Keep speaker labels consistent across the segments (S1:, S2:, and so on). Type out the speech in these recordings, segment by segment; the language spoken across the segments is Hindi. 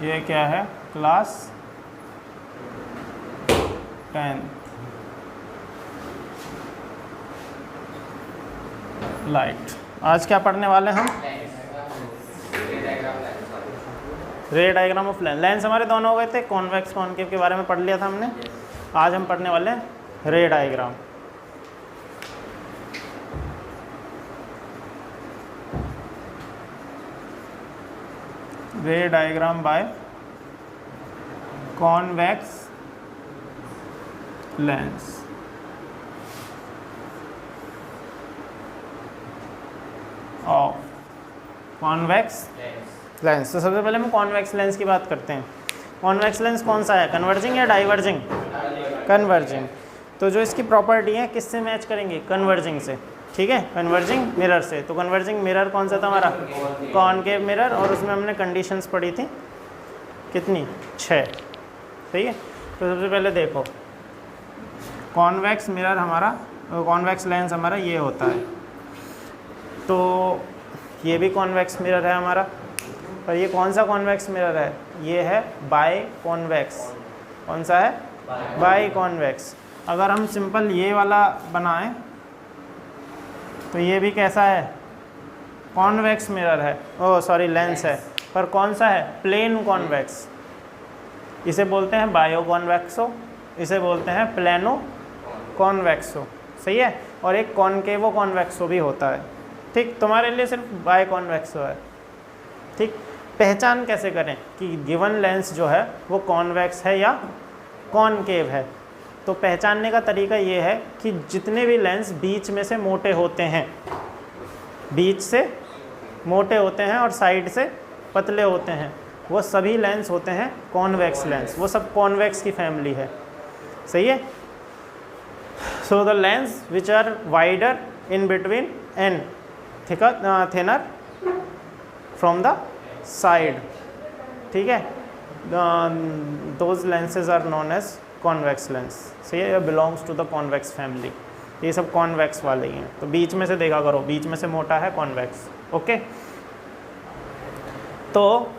S1: ये क्या है, क्लास 10 लाइट। आज क्या पढ़ने वाले हैं हम? रे डायग्राम ऑफ लेंस। लेंस हमारे दोनों हो गए थे, कॉन्वेक्स कॉनकेव के बारे में पढ़ लिया था हमने। आज हम पढ़ने वाले हैं ray diagram. Ray diagram by convex lens. Of convex lens. तो सबसे पहले हम कॉन्वेक्स लेंस की बात करते हैं। कॉन्वेक्स लेंस कौन सा है, कन्वर्जिंग या डाइवर्जिंग? कन्वर्जिंग। तो जो इसकी प्रॉपर्टी है किससे मैच करेंगे, कन्वर्जिंग से। ठीक है, कन्वर्जिंग मिरर से। तो कन्वर्जिंग मिरर कौन सा था हमारा, कॉनकेव मिरर, और उसमें हमने कंडीशंस पढ़ी थी कितनी, 6। सही है। तो सबसे पहले देखो, कॉन्वेक्स मिरर हमारा, कॉन्वेक्स लेंस हमारा ये होता है। तो ये भी कॉन्वेक्स मिरर है हमारा, पर ये कौन सा कॉन्वेक्स मिरर है, ये है बाय कॉन्वेक्स। कौन सा है, बाय कॉन्वेक्स। अगर हम सिंपल ये वाला बनाएं तो ये भी कैसा है, कॉन्वेक्स मिरर है, ओ सॉरी लेंस है, पर कौन सा है, प्लेन कॉन्वेक्स। इसे बोलते हैं बायो कॉन्वेक्सो, इसे बोलते हैं प्लेनो कॉन्वेक्सो। सही है। और एक कॉनकेवो कॉन्वेक्सो भी होता है। ठीक, तुम्हारे लिए सिर्फ बाय कॉन्वेक्सो है। ठीक, पहचान कैसे करें कि गिवन लेंस जो है वो कॉन्वेक्स है या कॉनकेव है? तो पहचानने का तरीका ये है कि जितने भी लेंस बीच में से मोटे होते हैं, बीच से मोटे होते हैं और साइड से पतले होते हैं, वो सभी लेंस होते हैं कॉन्वेक्स लेंस। वो सब कॉन्वेक्स की फैमिली है। सही है। So the lens which are wider in between and thinner from the side. ठीक है, those lenses are known as convex lens. सही है, belongs to the convex family. ये सब कॉन्वेक्स वाले ही हैं। तो बीच में से देखा करो, बीच में से मोटा है कॉन्वेक्स। ओके, तो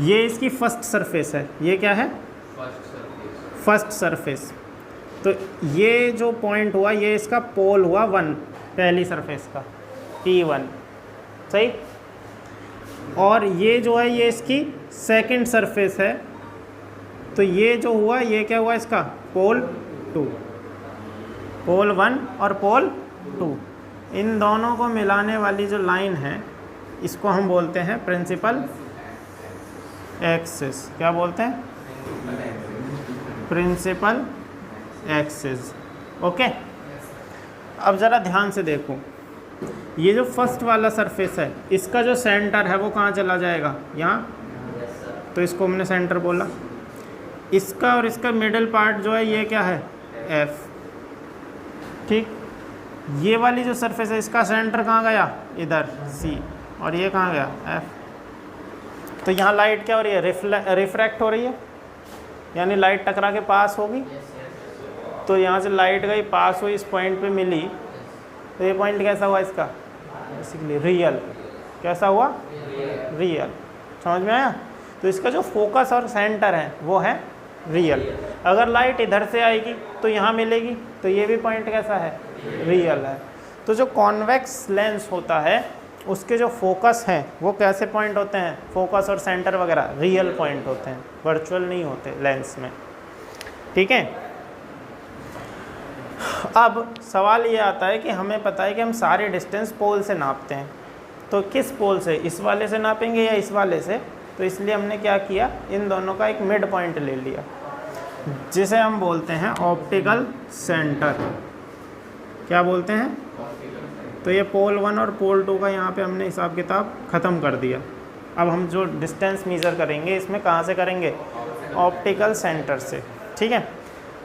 S1: ये इसकी फर्स्ट सरफेस है। ये क्या है, फर्स्ट सरफेस। तो ये जो पॉइंट हुआ, ये इसका पोल हुआ 1, पहली सरफेस का P1। सही। और ये जो है ये इसकी सेकंड सरफेस है। तो ये जो हुआ, ये क्या हुआ इसका, पोल 2, पोल 1 और पोल 2। इन दोनों को मिलाने वाली जो लाइन है इसको हम बोलते हैं प्रिंसिपल एक्सिस। क्या बोलते हैं, प्रिंसिपल एक्सिस। ओके, अब ज़रा ध्यान से देखो, ये जो फर्स्ट वाला सरफेस है इसका जो सेंटर है वो कहाँ चला जाएगा, यहाँ। तो इसको हमने सेंटर बोला। इसका और इसका मिडिल पार्ट जो है ये क्या है, F। ठीक, ये वाली जो सरफेस है इसका सेंटर कहाँ गया, इधर C, और ये कहाँ गया, F। तो यहाँ लाइट क्या हो रही है, रिफ्रैक्ट हो रही है, यानी लाइट टकरा के पास होगी। तो यहाँ से लाइट गई, पास हुई, इस पॉइंट पे मिली। तो ये पॉइंट कैसा हुआ इसका, बेसिकली रियल। कैसा हुआ, रियल। समझ में आया। तो इसका जो फोकस और सेंटर है वो है रियल। अगर लाइट इधर से आएगी तो यहाँ मिलेगी, तो ये भी पॉइंट कैसा है, रियल है। तो जो कॉन्वेक्स लेंस होता है उसके जो फोकस हैं वो कैसे पॉइंट होते हैं, फोकस और सेंटर वगैरह रियल पॉइंट होते हैं, वर्चुअल नहीं होते लेंस में। ठीक है। अब सवाल ये आता है कि हमें पता है कि हम सारे डिस्टेंस पोल से नापते हैं, तो किस पोल से, इस वाले से नापेंगे या इस वाले से? तो इसलिए हमने क्या किया, इन दोनों का एक मिड पॉइंट ले लिया, जिसे हम बोलते हैं ऑप्टिकल सेंटर। क्या बोलते हैं? तो ये पोल 1 और पोल 2 का यहाँ पे हमने हिसाब किताब ख़त्म कर दिया। अब हम जो डिस्टेंस मेज़र करेंगे इसमें कहाँ से करेंगे, ऑप्टिकल सेंटर से। ठीक है।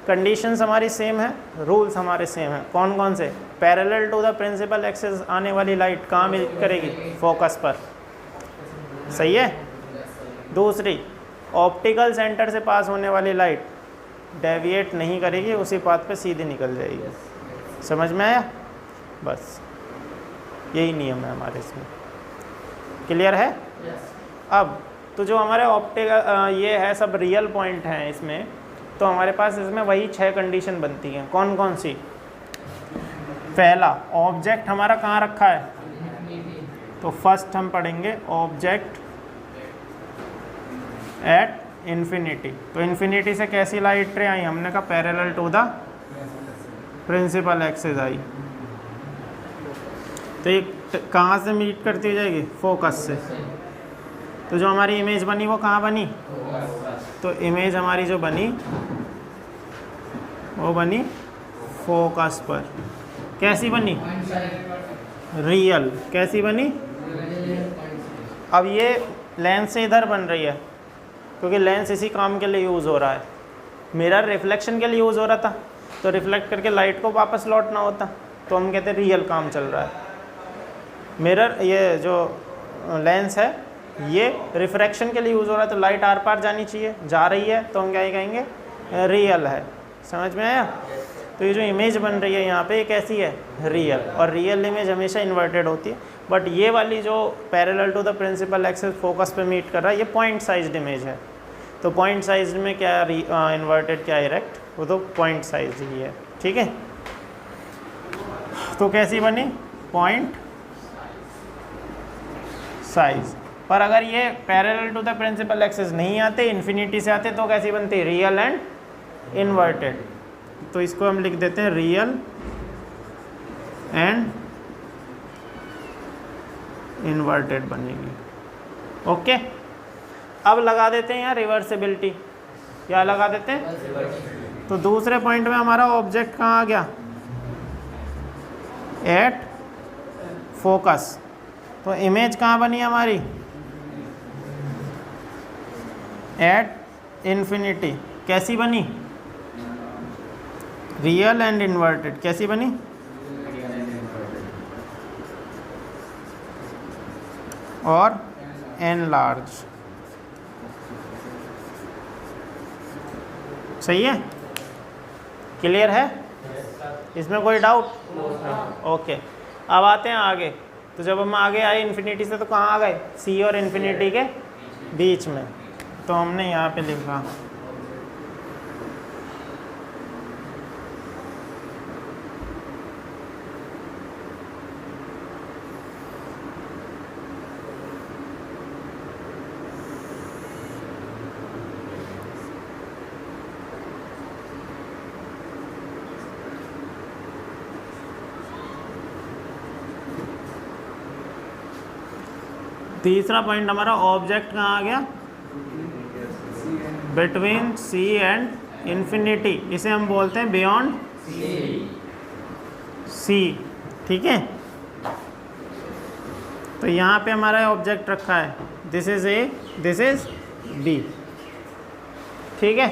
S1: कंडीशंस हमारी सेम है, रूल्स हमारे सेम हैं। कौन कौन से, parallel to the principal axis आने वाली लाइट कहाँ मिल करेगी, फोकस पर। सही है। दूसरी, ऑप्टिकल सेंटर से पास होने वाली लाइट डेविएट नहीं करेगी, उसी पाथ पे सीधी निकल जाएगी। समझ में आया? बस यही नियम है हमारे इसमें। क्लियर है? अब तो जो हमारे ऑप्टिकल ये है सब रियल पॉइंट हैं इसमें, तो हमारे पास इसमें वही 6 कंडीशन बनती हैं। कौन कौन सी? पहला, ऑब्जेक्ट हमारा कहाँ रखा है, तो फर्स्ट हम पढ़ेंगे ऑब्जेक्ट एट इन्फिनिटी। तो इन्फिनिटी से कैसी लाइट रे आई, हमने कहा parallel to the principal axis आई। तो ये कहाँ से मीट करती हो जाएगी, फोकस से। तो जो हमारी इमेज बनी वो कहाँ बनी, तो इमेज हमारी जो बनी वो बनी फोकस पर। कैसी बनी, रियल। कैसी बनी, अब ये लेंस से इधर बन रही है क्योंकि लेंस इसी काम के लिए यूज़ हो रहा है। मिरर रिफ्लेक्शन के लिए यूज़ हो रहा था, तो रिफ्लेक्ट करके लाइट को वापस लौटना होता, तो हम कहते हैं रियल काम चल रहा है। मिरर, ये जो लेंस है ये रिफ्रैक्शन के लिए यूज़ हो रहा है, तो लाइट आर पार जानी चाहिए, जा रही है, तो हम क्या कहेंगे, रियल है। समझ में आया? तो ये जो इमेज बन रही है यहाँ पे ये कैसी है, रियल। और रियल इमेज हमेशा इन्वर्टेड होती है, बट ये वाली जो parallel to the principal axis focus पे मीट कर रहा है ये पॉइंट साइज्ड इमेज है। तो पॉइंट साइज में क्या इन्वर्टेड क्या इरेक्ट, वो तो पॉइंट साइज ही है। ठीक है, तो कैसी बनी, पॉइंट साइज। पर अगर ये parallel to the principal axis नहीं आते, इन्फिनिटी से आते, तो कैसी बनती, रियल एंड इन्वर्टेड। तो इसको हम लिख देते हैं रियल एंड इन्वर्टेड बनेगी। ओके, अब लगा देते हैं यहाँ रिवर्सिबिलिटी। क्या लगा देते हैं, तो दूसरे पॉइंट में हमारा ऑब्जेक्ट कहाँ आ गया, एट फोकस। तो इमेज कहाँ बनी हमारी, एट इन्फिनिटी। कैसी बनी, रियल एंड इन्वर्टेड। कैसी बनी, और एनलार्ज। सही है, क्लियर है, इसमें कोई डाउट? ओके, अब आते हैं आगे। तो जब हम आगे आए इन्फिनिटी से, तो कहाँ आ गए, सी और इन्फिनिटी के बीच में। तो हमने यहाँ पे लिखा तीसरा पॉइंट हमारा ऑब्जेक्ट कहाँ आ गया, बिटवीन सी एंड इन्फिनिटी। इसे हम बोलते हैं बियॉन्ड सी। ठीक है, तो यहाँ पे हमारा ऑब्जेक्ट रखा है, this is A, this is B. ठीक है,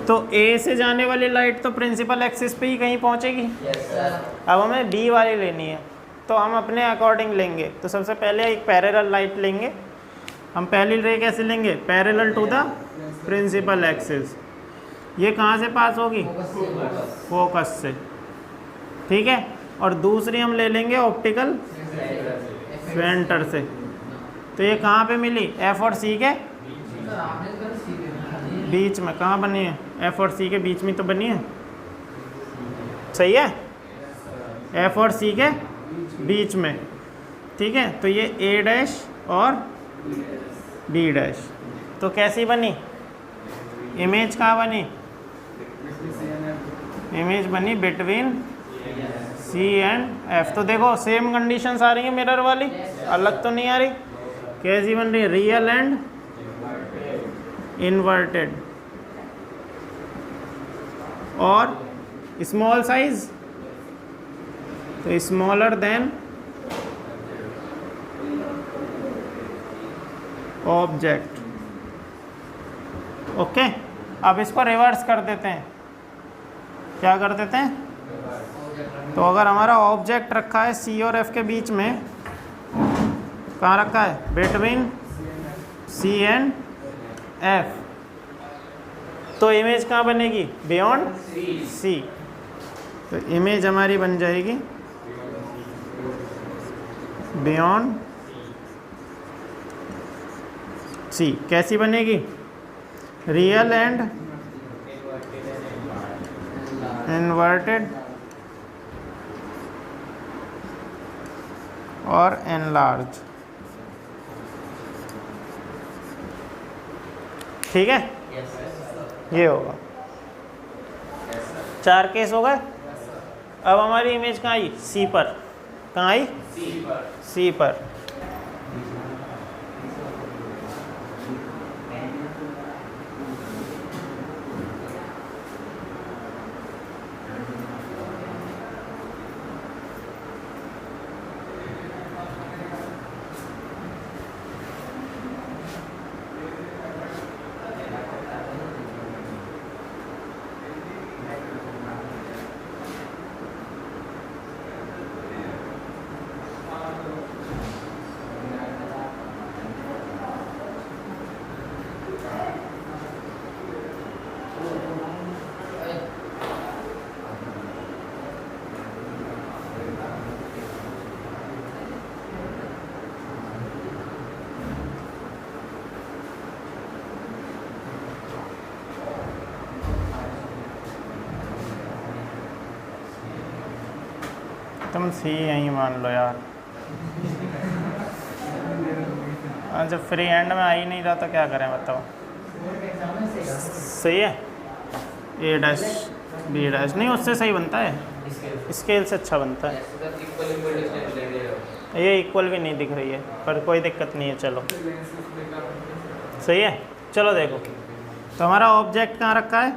S1: तो ए से जाने वाली लाइट तो प्रिंसिपल एक्सिस पे ही कहीं पहुँचेगी। अब हमें बी वाली लेनी है, तो हम अपने अकॉर्डिंग लेंगे। तो सबसे पहले एक पैरेलल लाइट लेंगे। हम पहली रे कैसे लेंगे, parallel to the principal axis. ये कहाँ से पास होगी, फोकस से। ठीक है, और दूसरी हम ले लेंगे ऑप्टिकल सेंटर से। तो ये कहाँ पे मिली, एफ और सी के बीच में। कहाँ बनी है, एफ और सी के बीच में तो बनी है। सही है, एफ और सी के बीच में। ठीक है, तो ये ए डैश और बी डैश। तो कैसी बनी, इमेज कहाँ बनी, इमेज बनी बिटवीन सी एंड एफ। तो देखो सेम कंडीशंस आ रही है मिरर वाली, अलग तो नहीं आ रही। कैसी बन रही है, रियल एंड इन्वर्टेड। और स्मॉल साइज, तो स्मॉलर देन ऑब्जेक्ट। ओके, अब इसको रिवर्स कर देते हैं। क्या कर देते हैं, तो अगर हमारा ऑब्जेक्ट रखा है सी और एफ के बीच में, कहाँ रखा है, बिटवीन सी एंड एफ, तो इमेज कहाँ बनेगी, बियॉन्ड सी। तो इमेज हमारी बन जाएगी बियॉन्ड सी कैसी बनेगी? रियल एंड इन्वर्टेड और एनलार्ज। ठीक है, ये होगा। 4 केस हो गए। अब हमारी इमेज कहाँ आई? सी पर। कहाँ आई? सी पर। तुम सी यहीं मान लो यार। जब फ्री हैंड में आ ही नहीं रहा तो क्या करें बताओ। सही है। ए डैश बी डैश नहीं, उससे सही बनता है, स्केल से अच्छा बनता है। ये इक्वल भी नहीं दिख रही है पर कोई दिक्कत नहीं है, चलो सही है। चलो देखो तो हमारा ऑब्जेक्ट कहाँ रखा है?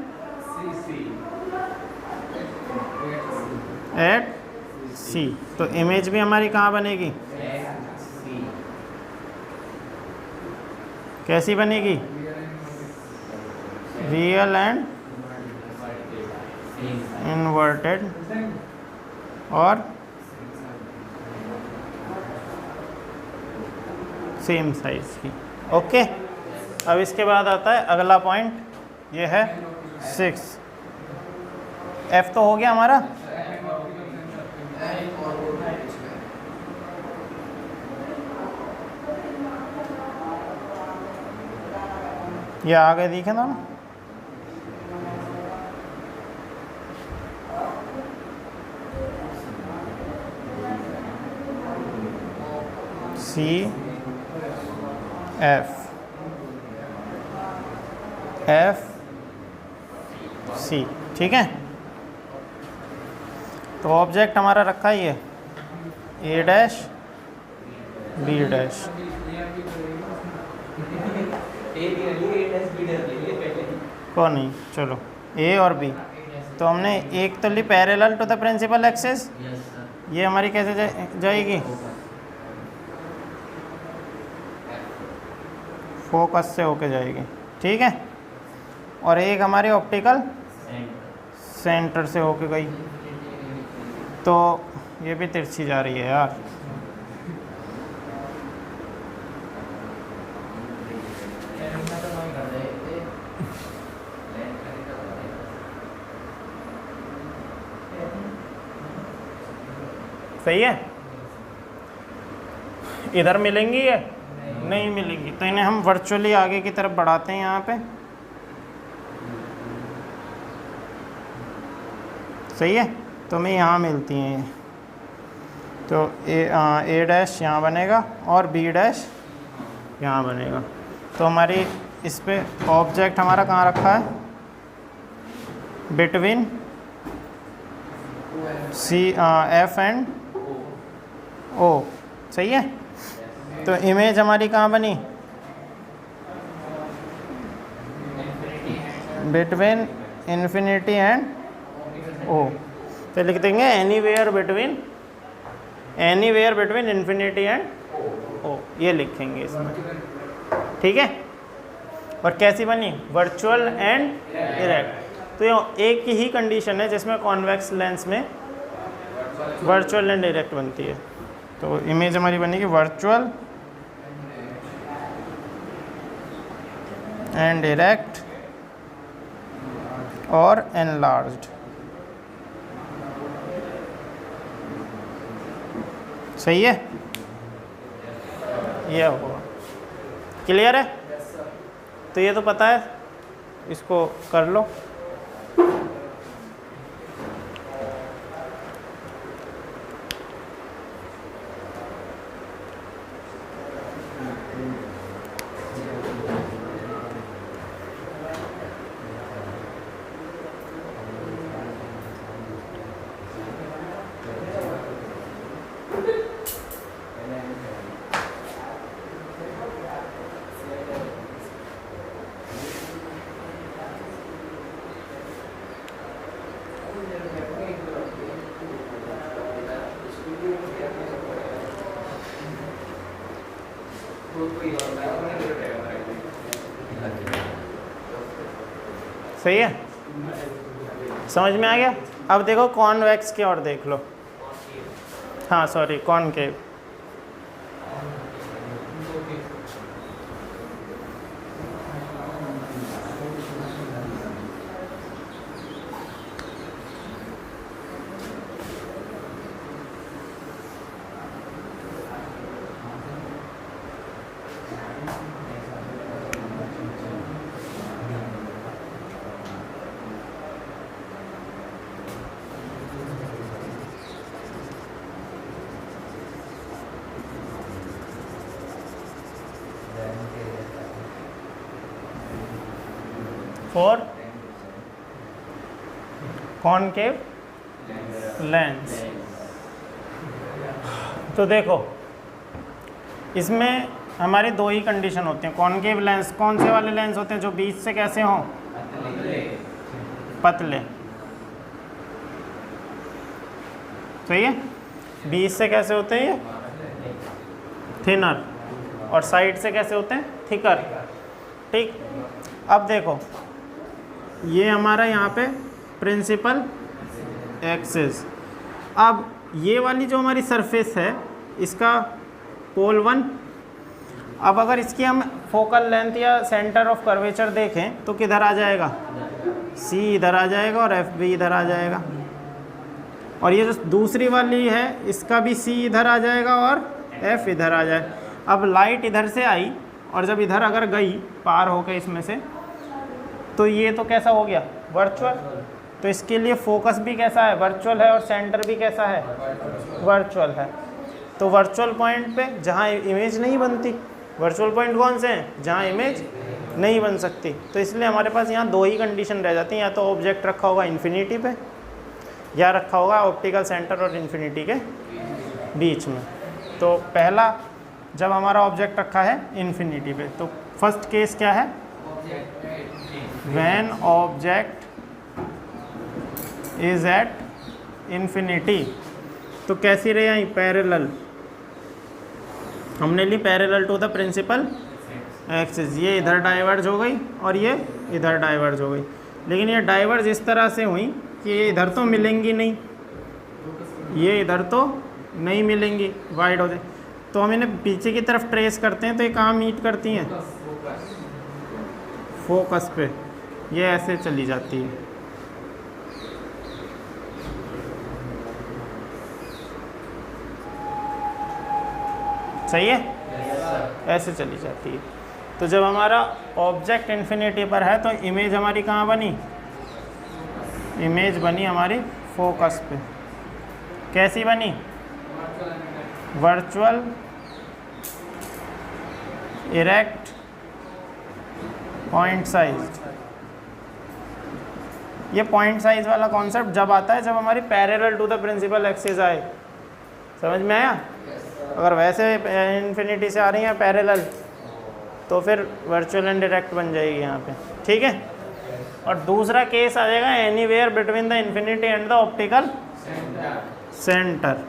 S1: एट सी। तो इमेज भी हमारी कहाँ बनेगी? कैसी बनेगी? रियल एंड इन्वर्टेड और सेम साइज की। ओके, अब इसके बाद आता है अगला पॉइंट, ये है 6। एफ तो हो गया हमारा। ये आगे दिखे ना, सी एफ एफ सी। ठीक है, तो ऑब्जेक्ट हमारा रखा ही है ए डैश बी डैश। को नहीं, चलो ए और बी। तो हमने एक तो ली parallel to the principal axis, ये हमारी कैसे जाएगी? फोकस से होके जाएगी। ठीक है, और एक हमारी ऑप्टिकल सेंटर से होके गई, तो ये भी तिरछी जा रही है यार। सही है, इधर मिलेंगी ये नहीं मिलेंगी, तो इन्हें हम वर्चुअली आगे की तरफ बढ़ाते हैं यहाँ पे। सही है, तो मैं यहाँ मिलती हैं, तो ए डैश यहाँ बनेगा और बी डैश यहाँ बनेगा। तो हमारी इस पे ऑब्जेक्ट हमारा कहाँ रखा है? बिटवीन सी एफ एंड ओ। सही है, तो इमेज हमारी कहाँ बनी? बिटवीन इन्फिनिटी एंड ओ। तो लिख देंगे एनीवेयर बिटवीन इन्फिनिटी एंड ओ, ये लिखेंगे इसमें। ठीक है, और कैसी बनी? Virtual and direct. तो ये एक ही कंडीशन है जिसमें कॉन्वेक्स लेंस में वर्चुअल एंड डायरेक्ट बनती है। तो इमेज हमारी बनेगी वर्चुअल एंड डायरेक्ट और एनलार्ज्ड। सही है, ये होगा। क्लियर है? तो ये तो पता है, इसको कर लो। सही है, समझ में आ गया। अब देखो कॉन्वेक्स की ओर देख लो, हाँ sorry concave. For concave lens. तो देखो इसमें हमारी दो ही कंडीशन होती हैं। कॉनकेव लेंस कौन से वाले लेंस होते हैं? जो बीच से कैसे हों? पतले। सही है, बीच से कैसे होते हैं ये? थिनर। और साइड से कैसे होते हैं? थिकर। ठीक, अब देखो ये हमारा यहाँ पे प्रिंसिपल एक्सिस। अब ये वाली जो हमारी सरफेस है इसका पोल 1। अब अगर इसकी हम फोकल लेंथ या सेंटर ऑफ कर्वेचर देखें तो किधर आ जाएगा? सी इधर आ जाएगा और एफ भी इधर आ जाएगा। और ये जो दूसरी वाली है इसका भी सी इधर आ जाएगा और एफ इधर आ जाए। अब लाइट इधर से आई और जब इधर अगर गई पार होकर इसमें से, तो ये तो कैसा हो गया? वर्चुअल। तो इसके लिए फोकस भी कैसा है? वर्चुअल है। और सेंटर भी कैसा है? वर्चुअल है। तो वर्चुअल पॉइंट पे जहाँ इमेज नहीं बनती, वर्चुअल पॉइंट कौन से हैं? जहाँ इमेज नहीं बन सकती। तो इसलिए हमारे पास यहाँ दो ही कंडीशन रह जाती हैं, या तो ऑब्जेक्ट रखा होगा इन्फिनिटी पे या रखा होगा ऑप्टिकल सेंटर और इन्फिनिटी के बीच में। तो पहला जब हमारा ऑब्जेक्ट रखा है इन्फिनिटी पे, तो फर्स्ट केस क्या है? When object is at infinity. तो कैसी रही आई? पैरेलल। हमने ली parallel to the principal axis. ये इधर डाइवर्ज हो गई और ये इधर डाइवर्ज हो गई। लेकिन ये डाइवर्ज इस तरह से हुई कि ये इधर तो मिलेंगी नहीं, ये इधर तो नहीं मिलेंगी, वाइड हो जाए। तो हम इन्हें पीछे की तरफ ट्रेस करते हैं तो ये कहाँ मीट करती हैं? फोकस पे। ये ऐसे चली जाती है। सही है, ऐसे चली जाती है। तो जब हमारा ऑब्जेक्ट इन्फिनिटी पर है तो इमेज हमारी कहाँ बनी? इमेज बनी हमारी फोकस पे। कैसी बनी? Virtual, erect, point size. ये पॉइंट साइज वाला कॉन्सेप्ट जब आता है जब हमारी parallel to the principal axis आए। समझ में आया? अगर वैसे इन्फिनिटी से आ रही हैं पैरेलल तो फिर वर्चुअल एंड डायरेक्ट बन जाएगी यहाँ पे। ठीक है। और दूसरा केस आ जाएगा anywhere between the infinity and the optical centre.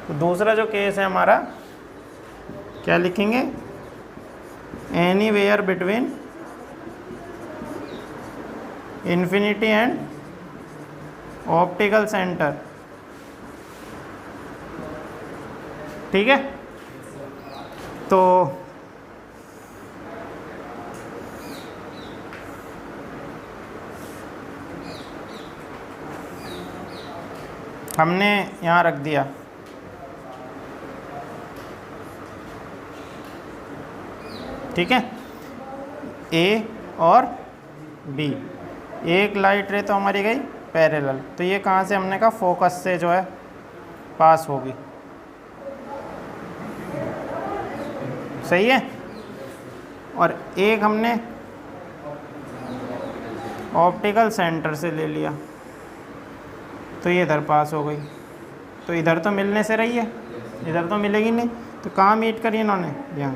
S1: तो दूसरा जो केस है हमारा क्या लिखेंगे? Anywhere between infinity and optical centre. ठीक है। तो हमने यहाँ रख दिया। ठीक है। ए और बी, एक लाइट रे तो हमारी गई पैरेलल, तो ये कहाँ से हमने कहा फोकस से जो है पास होगी, सही है। और एक हमने ऑप्टिकल सेंटर से ले लिया, तो ये इधर पास हो गई, तो इधर तो मिलने से रही है, इधर तो मिलेगी नहीं, तो कहाँ मीट करी इन्होंने, यहाँ,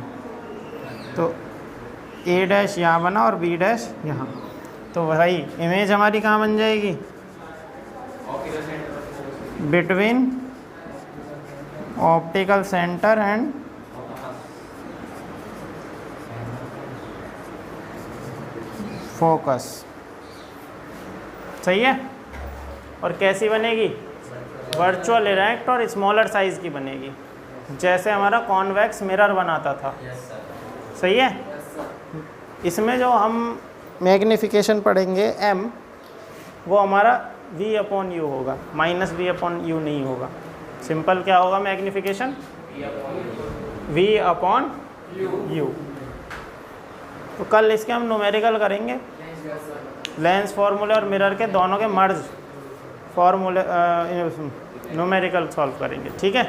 S1: तो ए डैश यहाँ बना और बी डैश यहाँ, तो भाई इमेज हमारी कहाँ बन जाएगी, between optical centre and focus, सही है। और कैसी बनेगी, वर्चुअल इरेक्ट और स्मॉलर साइज़ की बनेगी, जैसे हमारा कॉन्वेक्स मिरर बनाता था, सही है। इसमें जो हम मैग्नीफिकेशन पढ़ेंगे m, वो हमारा v/u होगा, -v/u नहीं होगा। सिंपल क्या होगा मैग्नीफिकेशन, v/u। तो कल इसके हम न्यूमेरिकल करेंगे, लेंस फार्मूले और मिरर के दोनों के मर्ज फार्मूले न्यूमेरिकल सॉल्व करेंगे, ठीक है।